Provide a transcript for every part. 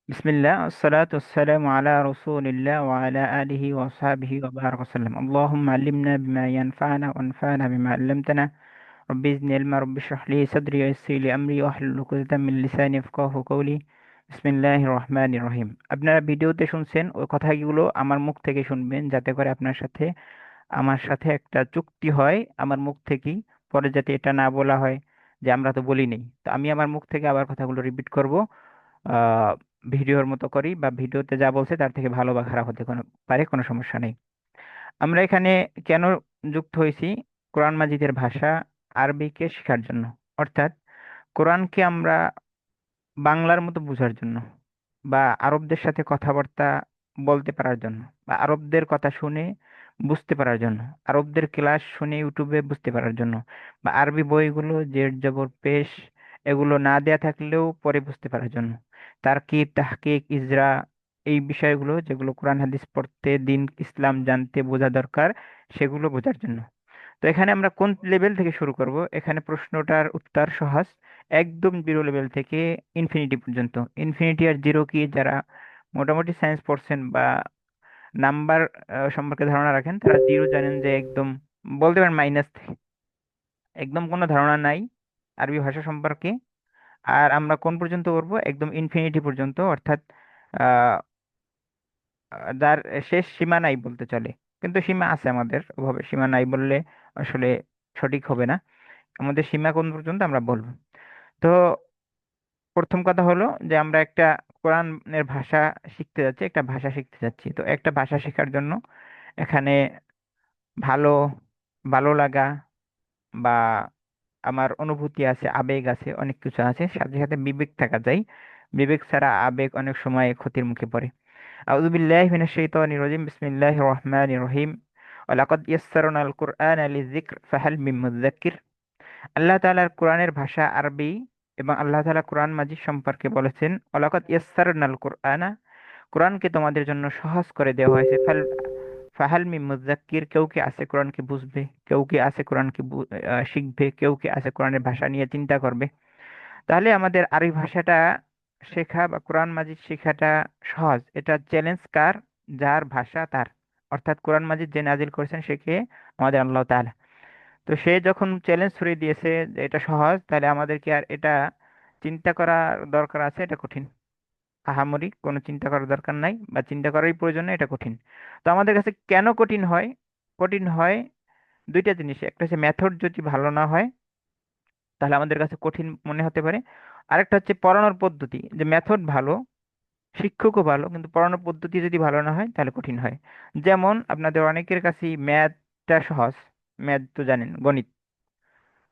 বিসমিল্লাহ আসসালাতু ওয়াসসালামু আলা রাসূলিল্লাহ ওয়া আলা আলিহি ওয়া সাহবিহি ওয়া বারাকা ওয়াসাল্লাম। আল্লাহুম্মা আল্লিমনা বিমা ইয়ানফা'না ওয়ানফা'না বিমা 'allamtana। রব্বি জিদনি ইলমা রব্বি ইশরাহ লি সাদরি ওয়া ইয়াসসির লি আমরি ওয়াহলুল 'উকদাতাম মিন লিসানি ইয়াফকাহু কওলি। বিসমিল্লাহির রহমানির রহিম। আপনারা ভিডিওতে শুনছেন ওই কথাগুলো আমার মুখ থেকে শুনবেন, যাতে করে আপনার সাথে আমার সাথে একটা চুক্তি হয় আমার মুখ থেকেই, পরে যাতে এটা না বলা হয় যে আমরা তো বলি নাই। তো আমি আমার মুখ থেকে আবার কথাগুলো রিপিট করব, আহ ভিডিওর মতো করি, বা ভিডিওতে যা বলছে তার থেকে ভালো বা খারাপ হতে পারে, কোনো সমস্যা নেই। আমরা এখানে কেন যুক্ত হয়েছি? কোরআন মাজিদের ভাষা আরবিকে শেখার জন্য, অর্থাৎ কোরআনকে আমরা বাংলার মতো বোঝার জন্য, বা আরবদের সাথে কথাবার্তা বলতে পারার জন্য, বা আরবদের কথা শুনে বুঝতে পারার জন্য, আরবদের ক্লাস শুনে ইউটিউবে বুঝতে পারার জন্য, বা আরবি বইগুলো জের জবর পেশ এগুলো না দেয়া থাকলেও পরে বুঝতে পারার জন্য, তারকিব তাহকিক ইজরা, এই বিষয়গুলো যেগুলো কোরআন হাদিস পড়তে দিন ইসলাম জানতে বোঝা দরকার, সেগুলো বোঝার জন্য। তো এখানে আমরা কোন লেভেল থেকে শুরু করব? এখানে প্রশ্নটার উত্তর সহজ। একদম জিরো লেভেল থেকে ইনফিনিটি পর্যন্ত। ইনফিনিটি আর জিরো কি, যারা মোটামুটি সায়েন্স পড়ছেন বা নাম্বার সম্পর্কে ধারণা রাখেন, তারা জিরো জানেন যে একদম, বলতে পারেন মাইনাস থেকে, একদম কোনো ধারণা নাই আরবি ভাষা সম্পর্কে। আর আমরা কোন পর্যন্ত করবো? একদম ইনফিনিটি পর্যন্ত, অর্থাৎ আহ যার শেষ সীমা নাই বলতে চলে, কিন্তু সীমা আছে আমাদের, ওভাবে সীমা নাই বললে আসলে সঠিক হবে না। আমাদের সীমা কোন পর্যন্ত আমরা বলবো। তো প্রথম কথা হলো যে আমরা একটা কোরআনের ভাষা শিখতে যাচ্ছি, একটা ভাষা শিখতে যাচ্ছি। তো একটা ভাষা শেখার জন্য এখানে ভালো ভালো লাগা, বা আমার অনুভূতি আছে, আবেগ আছে, অনেক কিছু আছে, সাথে সাথে বিবেক থাকা যায়। বিবেক ছাড়া আবেগ অনেক সময় ক্ষতির মুখে পড়ে। আউযু বিল্লাহি মিনাশ শাইতানির রাজিম। বিসমিল্লাহির রহমানির রহিম। ওয়ালাকাদ ইয়াসসারনাল কুরআনা লিযিকর ফাহাল মিন মুযাক্কির। আল্লাহ তাআলার কোরআনের ভাষা আরবি, এবং আল্লাহ তাআলা কোরআন মাজিদ সম্পর্কে বলেছেন, ওয়ালাকাদ ইয়াসসারনাল কুরআনা, কোরআনকে তোমাদের জন্য সহজ করে দেওয়া হয়েছে। ফাহাল মিন মুযাক্কির, কেউ কি আছে কোরআনকে বুঝবে, কেউ কি আছে কোরআনকে শিখবে, কেউ কি আছে কোরআনের ভাষা নিয়ে চিন্তা করবে। তাহলে আমাদের আরবি ভাষাটা শেখা বা কোরআন মাজিদ শেখাটা সহজ। এটা চ্যালেঞ্জ কার? যার ভাষা তার, অর্থাৎ কোরআন মাজিদ যে নাজিল করেছেন সে কে? আমাদের আল্লাহ তাআলা। তো সে যখন চ্যালেঞ্জ ছুড়ে দিয়েছে যে এটা সহজ, তাহলে আমাদের কি আর এটা চিন্তা করার দরকার আছে? এটা কঠিন। আহামরি কোনো চিন্তা করার দরকার নাই, বা চিন্তা করারই প্রয়োজন নেই, এটা কঠিন। তো আমাদের কাছে কেন কঠিন হয়? কঠিন হয় দুইটা জিনিস। একটা হচ্ছে মেথড যদি ভালো না হয় তাহলে আমাদের কাছে কঠিন মনে হতে পারে। আরেকটা হচ্ছে পড়ানোর পদ্ধতি, যে মেথড ভালো, শিক্ষকও ভালো, কিন্তু পড়ানোর পদ্ধতি যদি ভালো না হয় তাহলে কঠিন হয়। যেমন আপনাদের অনেকের কাছেই ম্যাথটা সহজ, ম্যাথ তো জানেন, গণিত,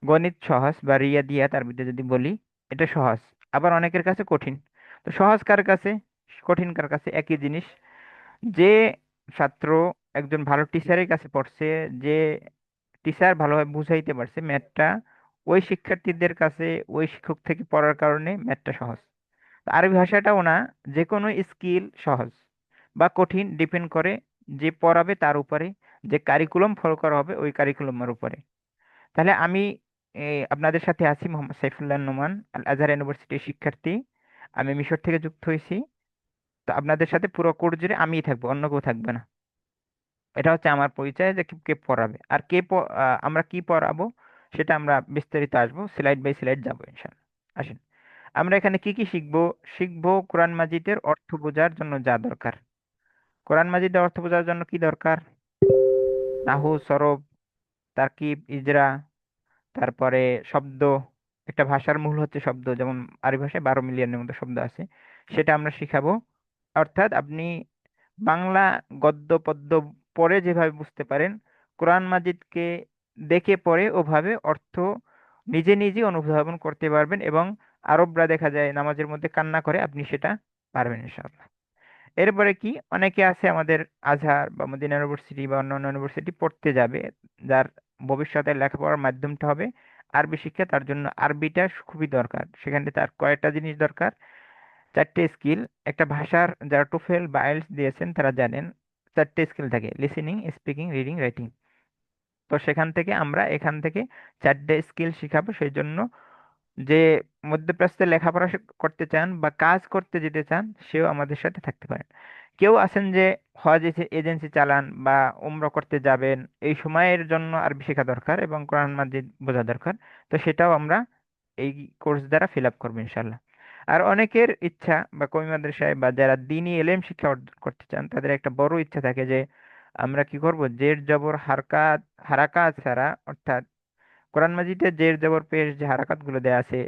গণিত সহজ, বা রিয়াদিয়াত আরবিতে যদি বলি, এটা সহজ। আবার অনেকের কাছে কঠিন। তো সহজ কার কাছে, কঠিন কার কাছে? একই জিনিস। যে ছাত্র একজন ভালো টিচারের কাছে পড়ছে, যে টিচার ভালোভাবে বুঝাইতে পারছে ম্যাথটা, ওই শিক্ষার্থীদের কাছে ওই শিক্ষক থেকে পড়ার কারণে ম্যাথটা সহজ। তো আরবি ভাষাটাও না, যে কোনো স্কিল সহজ বা কঠিন ডিপেন্ড করে যে পড়াবে তার উপরে, যে কারিকুলাম ফলো করা হবে ওই কারিকুলামের উপরে। তাহলে আমি আপনাদের সাথে আছি মোহাম্মদ সাইফুল্লাহ নোমান, আল আজহার ইউনিভার্সিটির শিক্ষার্থী। আমি মিশর থেকে যুক্ত হয়েছি। তো আপনাদের সাথে পুরো কোর্স জুড়ে আমিই থাকবো, অন্য কেউ থাকবে না। এটা হচ্ছে আমার পরিচয়, যে কে কে পড়াবে আর আমরা কি পড়াবো সেটা আমরা বিস্তারিত আসবো, স্লাইড বাই স্লাইড যাবো ইনশাআল্লাহ। আসেন, আমরা এখানে কি কি শিখবো? শিখবো কোরআন মাজিদের অর্থ বোঝার জন্য যা দরকার। কোরআন মাজিদের অর্থ বোঝার জন্য কি দরকার? নাহু, সরব, তারকিব, ইজরা, তারপরে শব্দ। একটা ভাষার মূল হচ্ছে শব্দ, যেমন আরবি ভাষায় 12 মিলিয়নের মতো শব্দ আছে, সেটা আমরা শিখাবো। অর্থাৎ আপনি বাংলা গদ্য পদ্য পড়ে যেভাবে বুঝতে পারেন, কোরআন মাজিদকে দেখে পড়ে ওভাবে অর্থ নিজে নিজে অনুধাবন করতে পারবেন। এবং আরবরা দেখা যায় নামাজের মধ্যে কান্না করে, আপনি সেটা পারবেন ইনশাআল্লাহ। এরপরে কি, অনেকে আছে আমাদের আজহার বা মদিনা ইউনিভার্সিটি বা অন্যান্য ইউনিভার্সিটি পড়তে যাবে, যার ভবিষ্যতে লেখাপড়ার মাধ্যমটা হবে আরবি শিক্ষা। তার জন্য আরবিটা খুবই দরকার। সেখানে তার কয়েকটা জিনিস দরকার, চারটে স্কিল। একটা ভাষার যারা টোফেল বা আইএলটিএস দিয়েছেন তারা জানেন চারটে স্কিল থাকে: লিসেনিং, স্পিকিং, রিডিং, রাইটিং। তো সেখান থেকে আমরা এখান থেকে চারটে স্কিল শিখাবো। সেই জন্য যে মধ্যপ্রাচ্যে লেখাপড়া করতে চান বা কাজ করতে যেতে চান, সেও আমাদের সাথে থাকতে পারেন। কেউ আছেন যে হজ এজেন্সি চালান বা উমরা করতে যাবেন, এই সময়ের জন্য আরবি শেখা দরকার এবং কোরআন মাজিদ বোঝা দরকার, তো সেটাও আমরা এই কোর্স দ্বারা ফিল আপ করবো ইনশাল্লাহ। আর অনেকের ইচ্ছা বা কওমি মাদ্রাসায় বা যারা দ্বীনি এলেম শিক্ষা অর্জন করতে চান, তাদের একটা বড় ইচ্ছা থাকে যে আমরা কি করব, জের জবর হারকাত হারাকাত ছাড়া, অর্থাৎ কোরআন মাজিদে জের জবর পেশ যে হারাকাত গুলো দেয়া আছে,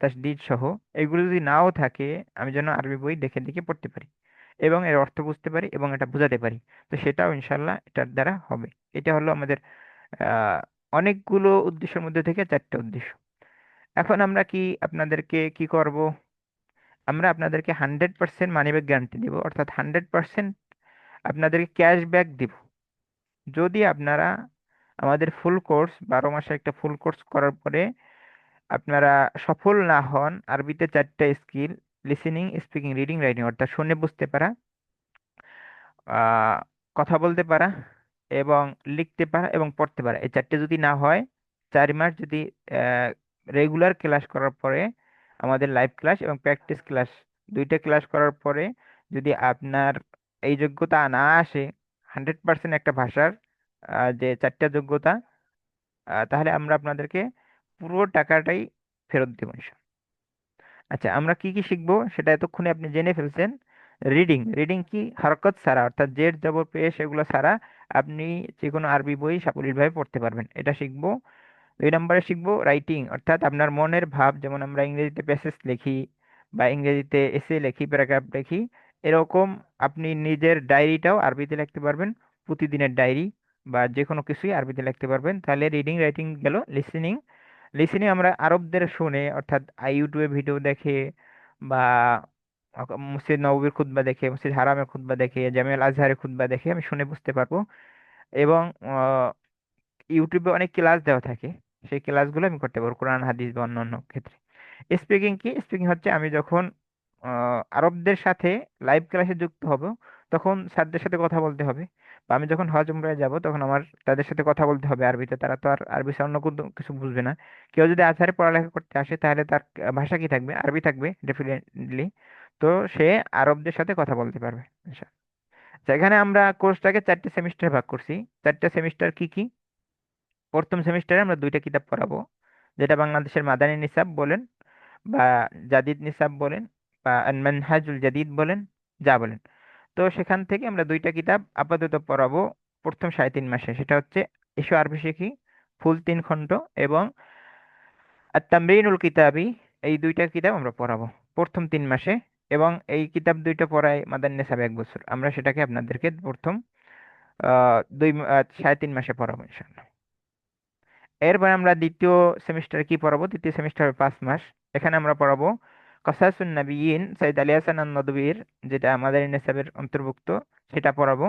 তাসদিদ সহ, এগুলো যদি নাও থাকে, আমি যেন আরবি বই দেখে দেখে পড়তে পারি এবং এর অর্থ বুঝতে পারি এবং এটা বোঝাতে পারি। তো সেটাও ইনশাল্লাহ এটার দ্বারা হবে। এটা হলো আমাদের আহ অনেকগুলো উদ্দেশ্যের মধ্যে থেকে চারটা উদ্দেশ্য। এখন আমরা কি আপনাদেরকে কি করব, আমরা আপনাদেরকে 100% মানিব্যাক গ্যারান্টি দিব, অর্থাৎ 100% আপনাদেরকে ক্যাশব্যাক দিব যদি আপনারা আমাদের ফুল কোর্স, 12 মাসের একটা ফুল কোর্স করার পরে আপনারা সফল না হন আরবিতে চারটা skill: listening, speaking, reading, writing, অর্থাৎ শুনে বুঝতে পারা, আহ, কথা বলতে পারা এবং লিখতে পারা এবং পড়তে পারা, এই চারটে যদি না হয়, 4 মাস যদি রেগুলার ক্লাস করার পরে, আমাদের লাইভ ক্লাস এবং প্র্যাকটিস ক্লাস দুইটা ক্লাস করার পরে যদি আপনার এই যোগ্যতা না আসে, 100% একটা ভাষার যে চারটা যোগ্যতা, তাহলে আমরা আপনাদেরকে পুরো টাকাটাই ফেরত দেবো ইনশাল্লাহ। আচ্ছা, আমরা কি কি শিখবো সেটা এতক্ষণে আপনি জেনে ফেলছেন। রিডিং, রিডিং কি হরকত ছাড়া, অর্থাৎ জের জবর পেশ এগুলো ছাড়া আপনি যে কোনো আরবি বই সাবলীলভাবে পড়তে পারবেন, এটা শিখবো। 2 নম্বরে শিখবো রাইটিং, অর্থাৎ আপনার মনের ভাব, যেমন আমরা ইংরেজিতে প্যাসেজ লিখি বা ইংরেজিতে এসে লিখি, প্যারাগ্রাফ লিখি, এরকম আপনি নিজের ডায়েরিটাও আরবিতে লিখতে পারবেন। প্রতিদিনের ডায়েরি বা যে কোনো কিছুই আরবিতে লিখতে পারবেন। তাহলে রিডিং রাইটিং গেল। লিসেনিং, লিসেনিং আমরা আরবদের শুনে, অর্থাৎ ইউটিউবে ভিডিও দেখে বা মসজিদ নববীর খুতবা দেখে, মসজিদ হারামের খুতবা দেখে, জামিউল আজহারের খুতবা দেখে আমি শুনে বুঝতে পারবো। এবং ইউটিউবে অনেক ক্লাস দেওয়া থাকে, সেই ক্লাসগুলো আমি করতে পারবো কোরআন হাদিস বা অন্যান্য ক্ষেত্রে। স্পিকিং কি, স্পিকিং হচ্ছে আমি যখন আরবদের সাথে লাইভ ক্লাসে যুক্ত হব, তখন স্যারদের সাথে কথা বলতে হবে, বা আমি যখন হজ উমরায় যাব তখন আমার তাদের সাথে কথা বলতে হবে আরবিতে, তারা তো আর আরবি ছাড়া অন্য কোনো কিছু বুঝবে না। কেউ যদি আজহারে পড়ালেখা করতে আসে, তাহলে তার ভাষা কি থাকবে, আরবি থাকবে ডেফিনেটলি। তো সে আরবদের সাথে কথা বলতে পারবে ইনশাআল্লাহ। যেখানে আমরা কোর্সটাকে 4টে সেমিস্টার ভাগ করছি। 4টে সেমিস্টার কি কি? প্রথম সেমিস্টারে আমরা 2টা কিতাব পড়াবো, যেটা বাংলাদেশের মাদানী নিসাব বলেন বা জাদিদ নিসাব বলেন বা আল মানহাজুল জাদিদ বলেন, যা বলেন। তো সেখান থেকে আমরা 2টা কিতাব আপাতত পড়াবো প্রথম 3.5 মাসে, সেটা হচ্ছে এসো আরবি শিখি, ফুল 3 খণ্ড, এবং আর তামরিনুল কিতাবি। এই 2টা কিতাব আমরা পড়াবো প্রথম 3 মাসে, এবং এই কিতাব দুইটা পড়াই মাদানী নিসাব 1 বছর। আমরা সেটাকে আপনাদেরকে প্রথম 3.5 মাসে পড়াবো ইনশাআল্লাহ। এরপর আমরা দ্বিতীয় সেমিস্টারে কি পড়াবো? দ্বিতীয় সেমিস্টারে 5 মাস। এখানে আমরা পড়াবো কসাসুন নবিয়িন সৈয়দ আলী হাসান আন-নদভীর, যেটা আমাদের নিসাবের অন্তর্ভুক্ত, সেটা পড়াবো।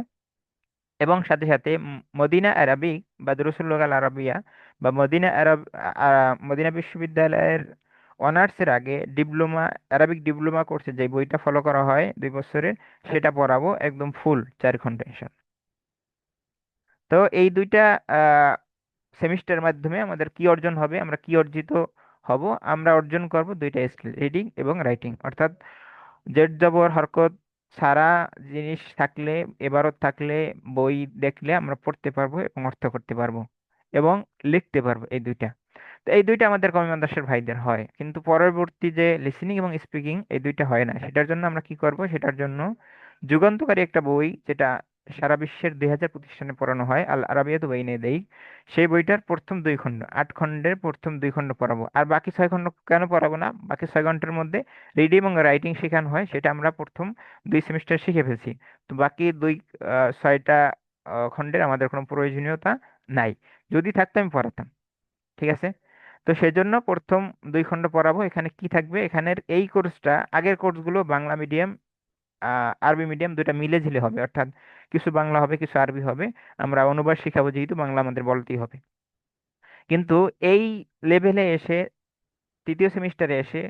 এবং সাথে সাথে মদিনা আরাবিক বা দুরুসুল লুগাল আরাবিয়া বা মদিনা আরব মদিনা বিশ্ববিদ্যালয়ের অনার্সের আগে ডিপ্লোমা, আরবিক ডিপ্লোমা কোর্সে যে বইটা ফলো করা হয় 2 বছরের, সেটা পড়াবো একদম ফুল 4 খণ্ড। তো এই দুইটা সেমিস্টার মাধ্যমে আমাদের কি অর্জন হবে, আমরা কি অর্জিত হব? আমরা অর্জন করব 2টা স্কিল: রিডিং এবং রাইটিং, অর্থাৎ জেড জবর হরকত সারা জিনিস থাকলে, এবারত থাকলে, বই দেখলে আমরা পড়তে পারবো এবং অর্থ করতে পারবো এবং লিখতে পারবো, এই দুইটা। তো এই দুইটা আমাদের কমি মাদ্রাসার ভাইদের হয়, কিন্তু পরবর্তী যে লিসেনিং এবং স্পিকিং, এই দুইটা হয় না। সেটার জন্য আমরা কি করব, সেটার জন্য যুগান্তকারী একটা বই, যেটা সারা বিশ্বের 2000 প্রতিষ্ঠানে পড়ানো হয়, আল আরাবিয়াতু বাইনা ইয়াদাইক, সেই বইটার প্রথম 2 খণ্ড, 8 খণ্ডের প্রথম 2 খণ্ড পড়াবো। আর বাকি 6 খণ্ড কেন পড়াবো না? বাকি 6 ঘন্টার মধ্যে রিডিং এবং রাইটিং শেখানো হয়, সেটা আমরা প্রথম 2 সেমিস্টার শিখে ফেলছি। তো বাকি 6টা খণ্ডের আমাদের কোনো প্রয়োজনীয়তা নাই। যদি থাকতো আমি পড়াতাম, ঠিক আছে? তো সেজন্য প্রথম 2 খণ্ড পড়াবো। এখানে কি থাকবে, এখানের এই কোর্সটা, আগের কোর্সগুলো বাংলা মিডিয়াম আরবি মিডিয়াম দুইটা মিলে ঝিলে হবে, অর্থাৎ কিছু বাংলা হবে কিছু আরবি হবে। আমরা অনুবাদ শিখাবো, যেহেতু বাংলা আমাদের বলতেই হবে। কিন্তু এই লেভেলে এসে, তৃতীয় সেমিস্টারে এসে,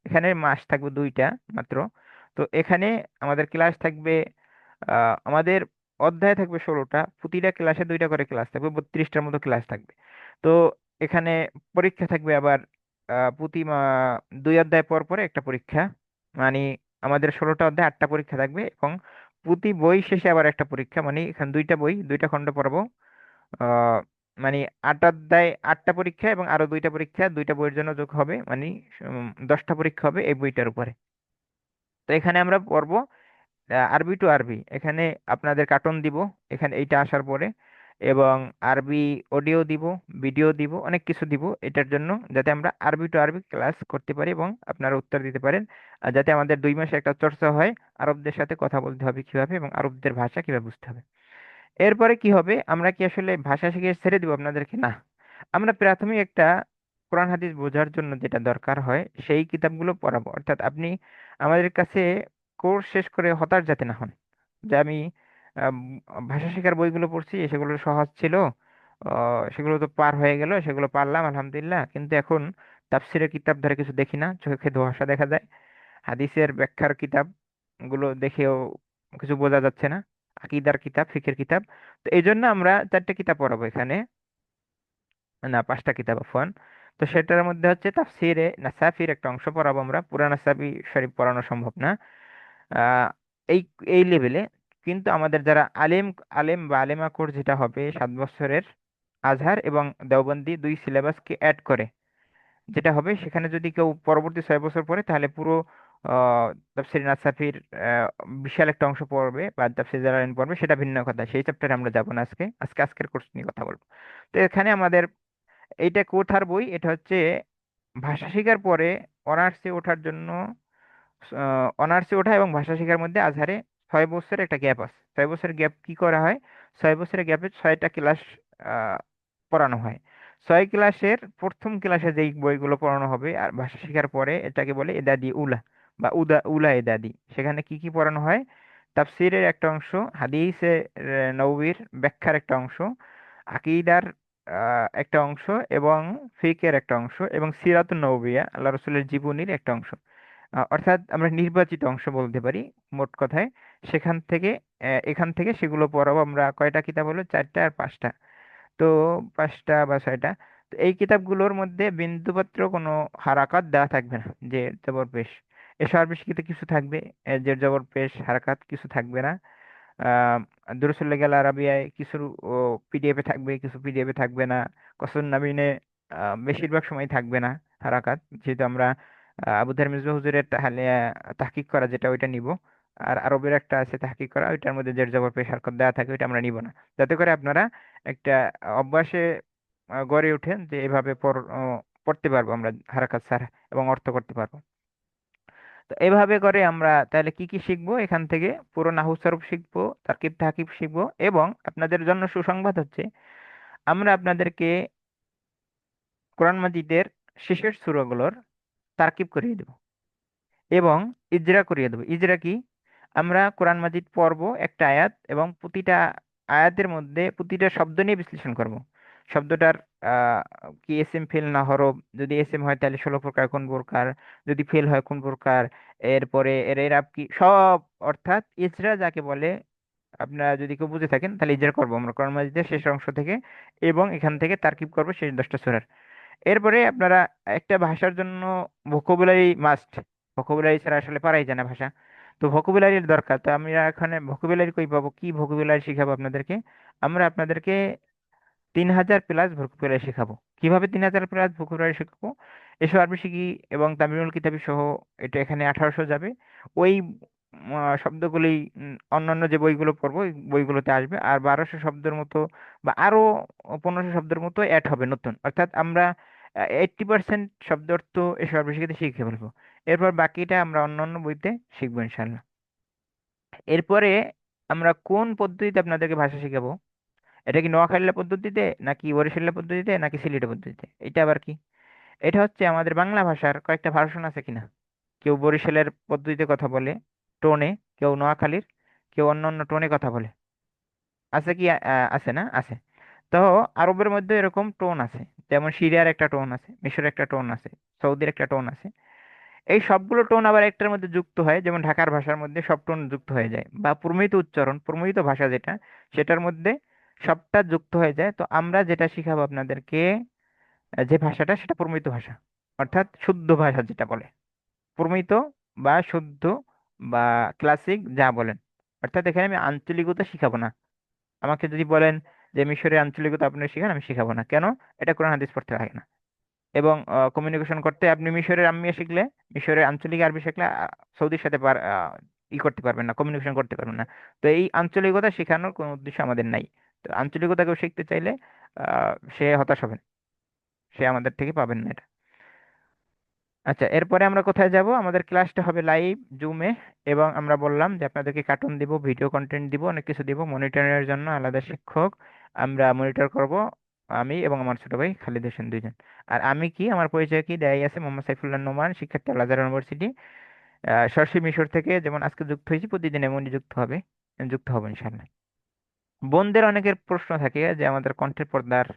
এখানে মাস থাকবে 2টা মাত্র। তো এখানে আমাদের ক্লাস থাকবে, আমাদের অধ্যায় থাকবে 16টা, প্রতিটা ক্লাসে 2টা করে ক্লাস থাকবে, 32টার মতো ক্লাস থাকবে। তো এখানে পরীক্ষা থাকবে আবার প্রতি 2 অধ্যায় পর পরে একটা পরীক্ষা, মানে আমাদের 16টা অধ্যায় 8টা পরীক্ষা থাকবে, এবং প্রতি বই শেষে আবার একটা পরীক্ষা, মানে এখানে 2টা বই 2টা খণ্ড পড়াবো। আহ মানে 8 অধ্যায় 8টা পরীক্ষা এবং আরো 2টা পরীক্ষা 2টা বইয়ের জন্য যোগ হবে, মানে 10টা পরীক্ষা হবে এই বইটার উপরে। তো এখানে আমরা পড়বো আরবি টু আরবি। এখানে আপনাদের কার্টুন দিব এখানে এইটা আসার পরে, এবং আরবি অডিও দিব, ভিডিও দিব, অনেক কিছু দিব এটার জন্য, যাতে আমরা আরবি টু আরবি ক্লাস করতে পারি এবং আপনারা উত্তর দিতে পারেন। আর যাতে আমাদের 2 মাসে একটা চর্চা হয় আরবদের সাথে কথা বলতে হবে কিভাবে এবং আরবদের ভাষা কিভাবে বুঝতে হবে। এরপরে কি হবে, আমরা কি আসলে ভাষা শিখে ছেড়ে দিব আপনাদেরকে? না, আমরা প্রাথমিক একটা কোরআন হাদিস বোঝার জন্য যেটা দরকার হয় সেই কিতাবগুলো পড়াবো। অর্থাৎ আপনি আমাদের কাছে কোর্স শেষ করে হতাশ যাতে না হন, যে আমি আম, ভাষা শেখার বইগুলো পড়ছি, সেগুলো সহজ ছিল, সেগুলো তো পার হয়ে গেল, সেগুলো পারলাম আলহামদুলিল্লাহ, কিন্তু এখন তাফসিরের কিতাব ধরে কিছু দেখি না, চোখে ধোঁয়াশা দেখা যায়, হাদিসের ব্যাখ্যার কিতাব গুলো দেখেও কিছু বোঝা যাচ্ছে না, আকীদার কিতাব, ফিকের কিতাব। তো এই জন্য আমরা 4টে কিতাব পড়াবো এখানে, না 5টা কিতাব আফওয়ান। তো সেটার মধ্যে হচ্ছে তাফসিরে নাসাফির একটা অংশ পড়াবো আমরা, পুরা নাসাফি শরীফ পড়ানো সম্ভব না আহ, এই এই লেভেলে। কিন্তু আমাদের যারা আলেম আলেম বা আলেমা কোর্স, যেটা হবে 7 বছরের আজহার এবং দেওবন্দি 2 সিলেবাসকে অ্যাড করে, যেটা হবে সেখানে যদি কেউ পরবর্তী 6 বছর পড়ে তাহলে পুরো আহ তাফসির নাসাফির আহ, বিশাল একটা অংশ পড়বে, বা তাফসির জালালাইন পড়বে, সেটা ভিন্ন কথা, সেই চ্যাপ্টারে আমরা যাবো না আজকে। আজকের কোর্স নিয়ে কথা বলবো। তো এখানে আমাদের এইটা কোথার বই, এটা হচ্ছে ভাষা শেখার পরে অনার্সে ওঠার জন্য, অনার্সে ওঠা এবং ভাষা শেখার মধ্যে আজহারে 6 বছরের একটা গ্যাপ আছে। 6 বছরের গ্যাপ কি করা হয়, 6 বছরের গ্যাপে 6টা ক্লাস আহ, পড়ানো হয়। 6 ক্লাসের প্রথম ক্লাসে যেই বইগুলো পড়ানো হবে আর ভাষা শেখার পরে, এটাকে বলে এদাদি উলা, বা উলা এদাদি। সেখানে কি কি পড়ানো হয়, তাফসিরের একটা অংশ, হাদিসে নববীর ব্যাখ্যার একটা অংশ, আকীদার একটা অংশ, এবং ফিকের একটা অংশ, এবং সিরাতুন নববিয়া আল্লাহ রসুলের জীবনীর একটা অংশ। অর্থাৎ আমরা নির্বাচিত অংশ বলতে পারি মোট কথায়। সেখান থেকে এখান থেকে সেগুলো পড়াবো আমরা। কয়টা কিতাব হলো, 4টা আর 5টা, তো 5টা বা 6টা। তো এই কিতাবগুলোর মধ্যে বিন্দুমাত্র কোনো হারাকাত দেওয়া থাকবে না, যে জবর পেশ, এসব আর বেশি কিছু থাকবে, জের জবর পেশ হারাকাত কিছু থাকবে না। আহ দুরুসুল্লাহ গেল আরাবিয়ায় কিছু পিডিএফে থাকবে, কিছু পিডিএফে থাকবে না। কসর নাবিনে বেশিরভাগ সময় থাকবে না হারাকাত, যেহেতু আমরা আবু ধার মিজবা হুজুরের তাহলে তাহকিক করা যেটা ওইটা নিব। আর আরবের একটা আছে তাহকিক করা, ওইটার মধ্যে জের জবর পেশ হারকত দেওয়া থাকে, ওইটা আমরা নিব না। যাতে করে আপনারা একটা অভ্যাসে গড়ে ওঠেন যে এভাবে পড়তে পারবো আমরা হারাকাত ছাড়া, এবং অর্থ করতে পারবো। তো এভাবে করে আমরা তাহলে কি কি শিখবো এখান থেকে, পুরো নাহু সরফ শিখবো, তারকিব তাকিব শিখবো, এবং আপনাদের জন্য সুসংবাদ হচ্ছে আমরা আপনাদেরকে কোরআন মাজিদের শেষের সূরাগুলোর তারকিব করিয়ে দেব এবং ইজরা করিয়ে দেবো। ইজরা কি, আমরা কোরআন মাজিদ পড়বো একটা আয়াত, এবং প্রতিটা আয়াতের মধ্যে প্রতিটা শব্দ নিয়ে বিশ্লেষণ করব। শব্দটার আহ, কি এসএম ফেল না হরফ, যদি এসএম হয় তাহলে 16 প্রকার কোন প্রকার, যদি ফেল হয় কোন প্রকার, এরপরে এর এরাব কি সব, অর্থাৎ ইজরা যাকে বলে। আপনারা যদি কেউ বুঝে থাকেন তাহলে ইজরা করবো আমরা কোরআন মাজিদের শেষ অংশ থেকে, এবং এখান থেকে তারকিব করবো শেষ 10টা সূরার। এরপরে আপনারা একটা ভাষার জন্য ভোকাবুলারি মাস্ট, ভোকাবুলারি ছাড়া আসলে পারাই যায় না ভাষা। তো ভোকাবুলারির দরকার, তো আমরা এখানে ভোকাবুলারি কই পাবো, কি ভোকাবুলারি শিখাবো আপনাদেরকে? আমরা আপনাদেরকে 3000 প্লাস ভোকাবুলারি শেখাবো। কিভাবে 3000 প্লাস ভোকাবুলারি শেখাবো, এসব আরবি শিখি এবং তামিমুল কিতাবী সহ, এটা এখানে 1800 যাবে। ওই শব্দগুলি অন্যান্য যে বইগুলো পড়বো ওই বইগুলোতে আসবে, আর 1200 শব্দের মতো বা আরো 1500 শব্দের মতো অ্যাড হবে নতুন। অর্থাৎ আমরা 80% শব্দ অর্থ এসব আরবি শিখাতে শিখে ফেলবো। এরপর বাকিটা আমরা অন্যান্য বইতে শিখবো ইনশাল্লাহ। এরপরে আমরা কোন পদ্ধতিতে আপনাদেরকে ভাষা শেখাবো, এটা কি নোয়াখালীর পদ্ধতিতে, নাকি বরিশালের পদ্ধতিতে, নাকি সিলেটের পদ্ধতিতে, এটা আবার কি? এটা হচ্ছে আমাদের বাংলা ভাষার কয়েকটা ভার্সন আছে কিনা। কেউ বরিশালের পদ্ধতিতে কথা বলে টোনে, কেউ নোয়াখালীর, কেউ অন্য অন্য টোনে কথা বলে। আছে কি আছে না, আছে। তো আরবের মধ্যে এরকম টোন আছে, যেমন সিরিয়ার একটা টোন আছে, মিশরের একটা টোন আছে, সৌদির একটা টোন আছে। এই সবগুলো টোন আবার একটার মধ্যে যুক্ত হয়, যেমন ঢাকার ভাষার মধ্যে সব টোন যুক্ত হয়ে যায়, বা প্রমিত উচ্চারণ, প্রমিত ভাষা যেটা, সেটার মধ্যে সবটা যুক্ত হয়ে যায়। তো আমরা যেটা শিখাবো আপনাদেরকে, যে ভাষাটা সেটা প্রমিত ভাষা। অর্থাৎ শুদ্ধ ভাষা যেটা বলে, প্রমিত বা শুদ্ধ বা ক্লাসিক যা বলেন। অর্থাৎ এখানে আমি আঞ্চলিকতা শিখাবো না। আমাকে যদি বলেন যে মিশরের আঞ্চলিকতা আপনি শিখান, আমি শিখাবো না। কেন? এটা কোরআন হাদিস পড়তে লাগে না। এবং কমিউনিকেশন করতে আপনি মিশরের আম্মিয়া শিখলে, মিশরের আঞ্চলিক আরবি শিখলে সৌদির সাথে করতে পারবেন না, কমিউনিকেশন করতে পারবেন না। তো এই আঞ্চলিকতা শেখানোর কোনো উদ্দেশ্য আমাদের নাই। তো আঞ্চলিকতা কেউ শিখতে চাইলে সে হতাশ হবেন, সে আমাদের থেকে পাবেন না এটা। আচ্ছা, এরপরে আমরা কোথায় যাব? আমাদের ক্লাসটা হবে লাইভ জুমে। এবং আমরা বললাম যে আপনাদেরকে কার্টুন দিব, ভিডিও কন্টেন্ট দিব, অনেক কিছু দিব। মনিটরের জন্য আলাদা শিক্ষক আমরা মনিটর করব, আমি এবং আমার ছোট ভাই খালিদ হোসেন, দুইজন। আর আমি কি, আমার পরিচয় কি দেয়াই আছে, মোহাম্মদ সাইফুল্লাহ নোমান, শিক্ষার্থী আল আজহার ইউনিভার্সিটি। সরাসরি মিশর থেকে যেমন আজকে যুক্ত হয়েছি, প্রতিদিন এমনই যুক্ত হবো ইনশাআল্লাহ। বোনদের অনেকের প্রশ্ন থাকে যে আমাদের কণ্ঠের পর্দার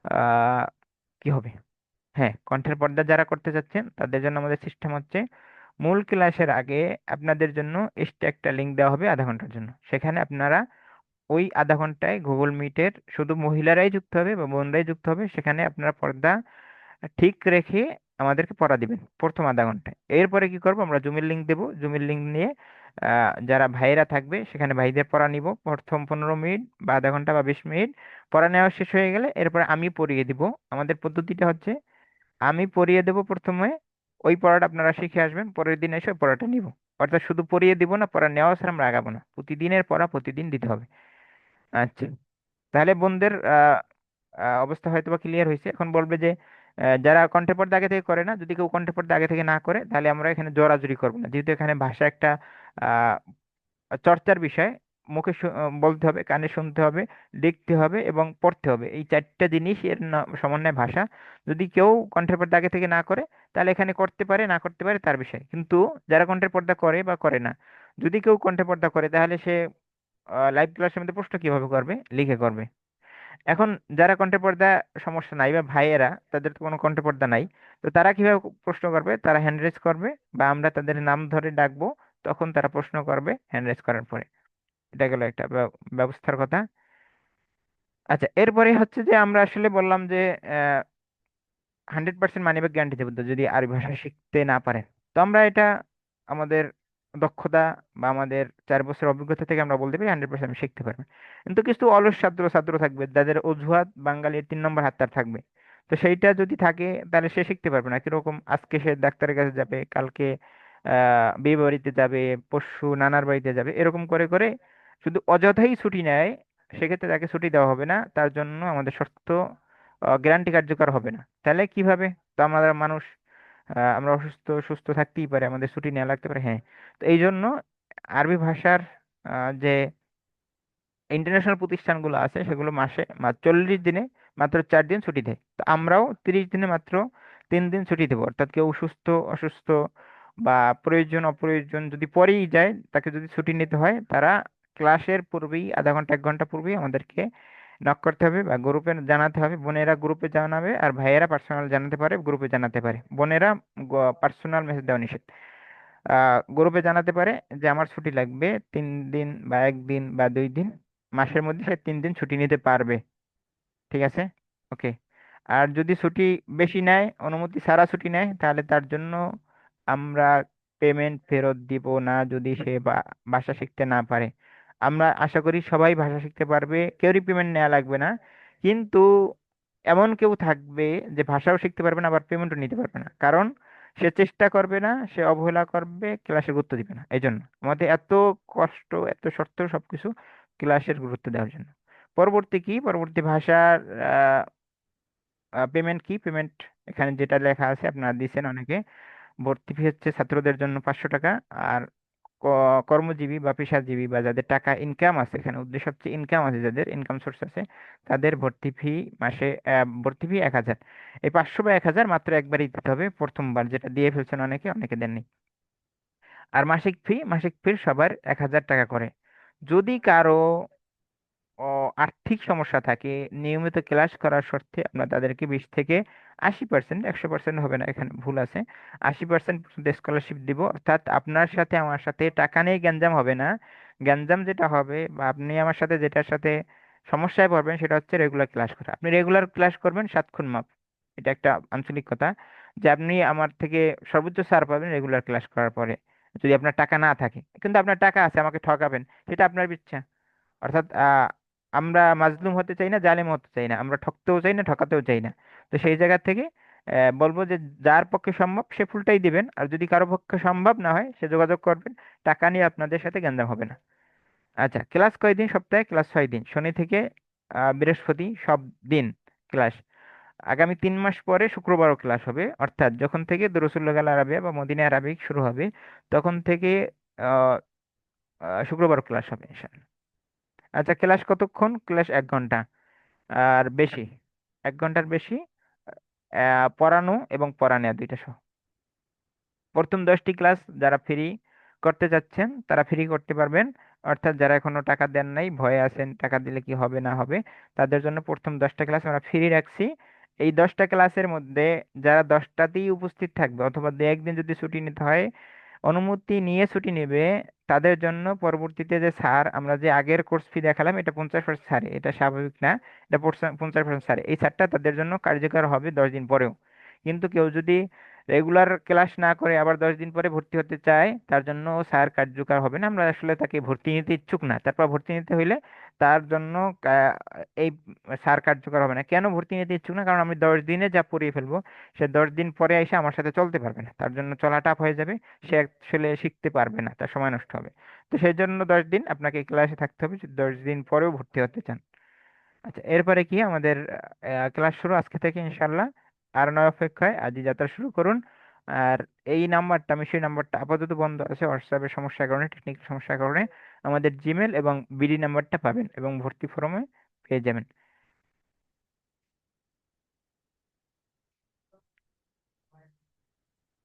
আহ কি হবে। হ্যাঁ, কণ্ঠের পর্দা যারা করতে চাচ্ছেন তাদের জন্য আমাদের সিস্টেম হচ্ছে, মূল ক্লাসের আগে আপনাদের জন্য এক্সট্রা একটা লিংক দেওয়া হবে আধা ঘন্টার জন্য। সেখানে আপনারা ওই আধা ঘন্টায় গুগল মিটের শুধু মহিলারাই যুক্ত হবে বা বোনরাই যুক্ত হবে। সেখানে আপনারা পর্দা ঠিক রেখে আমাদেরকে পড়া দিবেন প্রথম আধা ঘন্টায়। এরপরে কি করব, আমরা জুমের লিংক দেবো। জুমের লিংক নিয়ে যারা ভাইয়েরা থাকবে সেখানে ভাইদের পড়া নিব প্রথম 15 মিনিট বা আধা ঘন্টা বা 20 মিনিট। পড়া নেওয়া শেষ হয়ে গেলে এরপরে আমি পড়িয়ে দিব। আমাদের পদ্ধতিটা হচ্ছে, আমি পড়িয়ে দেবো প্রথমে, ওই পড়াটা আপনারা শিখে আসবেন, পরের দিন এসে ওই পড়াটা নিব। অর্থাৎ শুধু পড়িয়ে দিব না, পড়া নেওয়া ছাড়া আমরা আগাবো না, প্রতিদিনের পড়া প্রতিদিন দিতে হবে। আচ্ছা, তাহলে বোনদের অবস্থা হয়তো বা ক্লিয়ার হয়েছে। এখন বলবে যে যারা কণ্ঠের পর্দা আগে থেকে করে না, যদি কেউ কণ্ঠের পর্দা আগে থেকে না করে তাহলে আমরা এখানে জোরাজুরি করবো না, যেহেতু এখানে ভাষা একটা আহ, চর্চার বিষয়। মুখে বলতে হবে, কানে শুনতে হবে, লিখতে হবে এবং পড়তে হবে, এই চারটা জিনিস এর সমন্বয় ভাষা। যদি কেউ কণ্ঠের পর্দা আগে থেকে না করে তাহলে এখানে করতে পারে, না করতে পারে তার বিষয়। কিন্তু যারা কণ্ঠের পর্দা করে বা করে না, যদি কেউ কণ্ঠের পর্দা করে তাহলে সে লাইভ ক্লাসের মধ্যে প্রশ্ন কিভাবে করবে? লিখে করবে। এখন যারা কণ্ঠে পর্দা সমস্যা নাই বা ভাইয়েরা, তাদের তো কোনো কণ্ঠে পর্দা নাই, তো তারা কিভাবে প্রশ্ন করবে? তারা হ্যান্ড রেজ করবে বা আমরা তাদের নাম ধরে ডাকবো, তখন তারা প্রশ্ন করবে হ্যান্ড রেজ করার পরে। এটা গেল একটা ব্যবস্থার কথা। আচ্ছা, এরপরে হচ্ছে যে আমরা আসলে বললাম যে 100% মানি ব্যাক গ্যারান্টি দেবো তো যদি আরবি ভাষা শিখতে না পারেন। তো আমরা এটা আমাদের দক্ষতা বা আমাদের 4 বছর অভিজ্ঞতা থেকে আমরা বলতে পারি 100% শিখতে পারবেন। কিন্তু কিছু অলস ছাত্র ছাত্র থাকবে যাদের অজুহাত বাঙালির 3 নম্বর হাতটা থাকবে। তো সেইটা যদি থাকে তাহলে সে শিখতে পারবে না। কিরকম, আজকে সে ডাক্তারের কাছে যাবে, কালকে বিয়ে বাড়িতে যাবে, পরশু নানার বাড়িতে যাবে, এরকম করে করে শুধু অযথাই ছুটি নেয়। সেক্ষেত্রে তাকে ছুটি দেওয়া হবে না, তার জন্য আমাদের শর্ত গ্যারান্টি কার্যকর হবে না। তাহলে কিভাবে? তো আমরা মানুষ, আমরা অসুস্থ সুস্থ থাকতেই পারে, আমাদের ছুটি নেওয়া লাগতে পারে, হ্যাঁ। তো এই জন্য আরবি ভাষার যে ইন্টারন্যাশনাল প্রতিষ্ঠানগুলো আছে সেগুলো মাসে 40 দিনে মাত্র 4 দিন ছুটি দেয়। তো আমরাও 30 দিনে মাত্র 3 দিন ছুটি দেবো। অর্থাৎ কেউ সুস্থ অসুস্থ বা প্রয়োজন অপ্রয়োজন যদি পরেই যায়, তাকে যদি ছুটি নিতে হয়, তারা ক্লাসের পূর্বেই আধা ঘন্টা 1 ঘন্টা পূর্বেই আমাদেরকে নক করতে হবে বা গ্রুপে জানাতে হবে। বোনেরা গ্রুপে জানাবে আর ভাইয়েরা পার্সোনাল জানাতে পারে, গ্রুপে জানাতে পারে। বোনেরা পার্সোনাল মেসেজ দেওয়া নিষেধ। গ্রুপে জানাতে পারে যে আমার ছুটি লাগবে 3 দিন বা 1 দিন বা 2 দিন, মাসের মধ্যে সে 3 দিন ছুটি নিতে পারবে। ঠিক আছে, ওকে। আর যদি ছুটি বেশি নেয়, অনুমতি ছাড়া ছুটি নেয়, তাহলে তার জন্য আমরা পেমেন্ট ফেরত দিব না যদি সে ভাষা শিখতে না পারে। আমরা আশা করি সবাই ভাষা শিখতে পারবে, কেউরই পেমেন্ট নেওয়া লাগবে না। কিন্তু এমন কেউ থাকবে যে ভাষাও শিখতে পারবে না আবার পেমেন্টও নিতে পারবে না, কারণ সে চেষ্টা করবে না, সে অবহেলা করবে, ক্লাসে গুরুত্ব দিবে না। এই জন্য আমাদের এত কষ্ট, এত শর্ত, সবকিছু ক্লাসের গুরুত্ব দেওয়ার জন্য। পরবর্তী ভাষার পেমেন্ট কি? পেমেন্ট এখানে যেটা লেখা আছে আপনারা দিচ্ছেন অনেকে। ভর্তি ফি হচ্ছে ছাত্রদের জন্য 500 টাকা। আর কর্মজীবী বা পেশাজীবী বা যাদের টাকা ইনকাম আছে, এখানে উদ্দেশ্য হচ্ছে ইনকাম আছে, যাদের ইনকাম সোর্স আছে, তাদের ভর্তি ফি মাসে ভর্তি ফি 1000। এই 500 বা 1000 মাত্র একবারই দিতে হবে প্রথমবার, যেটা দিয়ে ফেলছেন অনেকে, অনেকে দেননি। আর মাসিক ফি সবার 1000 টাকা করে। যদি কারো ও আর্থিক সমস্যা থাকে, নিয়মিত ক্লাস করার স্বার্থে আমরা তাদেরকে 20 থেকে 80%, 100% হবে না, এখানে ভুল আছে, 80% পর্যন্ত স্কলারশিপ দিব। অর্থাৎ আপনার সাথে আমার সাথে টাকা নিয়ে গ্যাঞ্জাম হবে না। গ্যাঞ্জাম যেটা হবে বা আপনি আমার সাথে যেটার সাথে সমস্যায় পড়বেন সেটা হচ্ছে রেগুলার ক্লাস করা। আপনি রেগুলার ক্লাস করবেন 7 খুন মাপ, এটা একটা আঞ্চলিক কথা। যে আপনি আমার থেকে সর্বোচ্চ ছাড় পাবেন রেগুলার ক্লাস করার পরে, যদি আপনার টাকা না থাকে। কিন্তু আপনার টাকা আছে, আমাকে ঠকাবেন, সেটা আপনার ইচ্ছা। অর্থাৎ আমরা মাজলুম হতে চাই না, জালেম হতে চাই না, আমরা ঠকতেও চাই না, ঠকাতেও চাই না। তো সেই জায়গা থেকে বলবো যে যার পক্ষে সম্ভব সে ফুলটাই দিবেন, আর যদি কারো পক্ষে সম্ভব না হয় সে যোগাযোগ করবেন। টাকা নিয়ে আপনাদের সাথে গ্যাঞ্জাম হবে না। আচ্ছা, ক্লাস কয়দিন? সপ্তাহে ক্লাস 6 দিন, শনি থেকে বৃহস্পতি সব দিন ক্লাস। আগামী 3 মাস পরে শুক্রবারও ক্লাস হবে, অর্থাৎ যখন থেকে দুরুসুল গাল আরাবিয়া বা মদিনা আরাবিক শুরু হবে তখন থেকে আহ, শুক্রবার ক্লাস হবে ইনশাআল্লাহ। আচ্ছা, ক্লাস কতক্ষণ? ক্লাস 1 ঘন্টা আর বেশি, 1 ঘন্টার বেশি। পড়ানো এবং পড়া নেওয়া দুইটা সহ। প্রথম 10টি ক্লাস যারা ফ্রি করতে চাচ্ছেন তারা ফ্রি করতে পারবেন। অর্থাৎ যারা এখনো টাকা দেন নাই, ভয়ে আছেন টাকা দিলে কি হবে না হবে, তাদের জন্য প্রথম 10টা ক্লাস আমরা ফ্রি রাখছি। এই 10টা ক্লাসের মধ্যে যারা 10টাতেই উপস্থিত থাকবে, অথবা দু একদিন যদি ছুটি নিতে হয়, অনুমতি নিয়ে ছুটি নেবে, তাদের জন্য পরবর্তীতে যে ছাড়, আমরা যে আগের কোর্স ফি দেখালাম এটা 50% ছাড়ে, এটা স্বাভাবিক না, এটা 50% ছাড়ে। এই ছাড়টা তাদের জন্য কার্যকর হবে 10 দিন পরেও। কিন্তু কেউ যদি রেগুলার ক্লাস না করে আবার 10 দিন পরে ভর্তি হতে চায়, তার জন্য স্যার কার্যকর হবে না। আমরা আসলে তাকে ভর্তি নিতে ইচ্ছুক না, তারপর ভর্তি নিতে হইলে তার জন্য এই স্যার কার্যকর হবে না। কেন ভর্তি নিতে ইচ্ছুক না? কারণ আমি 10 দিনে যা পড়িয়ে ফেলবো, সে 10 দিন পরে এসে আমার সাথে চলতে পারবে না, তার জন্য চলা টাফ হয়ে যাবে, সে আসলে শিখতে পারবে না, তার সময় নষ্ট হবে। তো সেই জন্য 10 দিন আপনাকে ক্লাসে থাকতে হবে যদি 10 দিন পরেও ভর্তি হতে চান। আচ্ছা, এরপরে কি আমাদের ক্লাস শুরু আজকে থেকে ইনশাল্লাহ। আর নয় অপেক্ষায় আজই যাত্রা শুরু করুন। আর এই নাম্বারটা, আমি সেই নাম্বারটা আপাতত বন্ধ আছে হোয়াটসঅ্যাপের সমস্যার কারণে, টেকনিক্যাল সমস্যার কারণে। আমাদের জিমেল এবং বিডি নাম্বারটা পাবেন এবং ভর্তি ফর্মে পেয়ে যাবেন।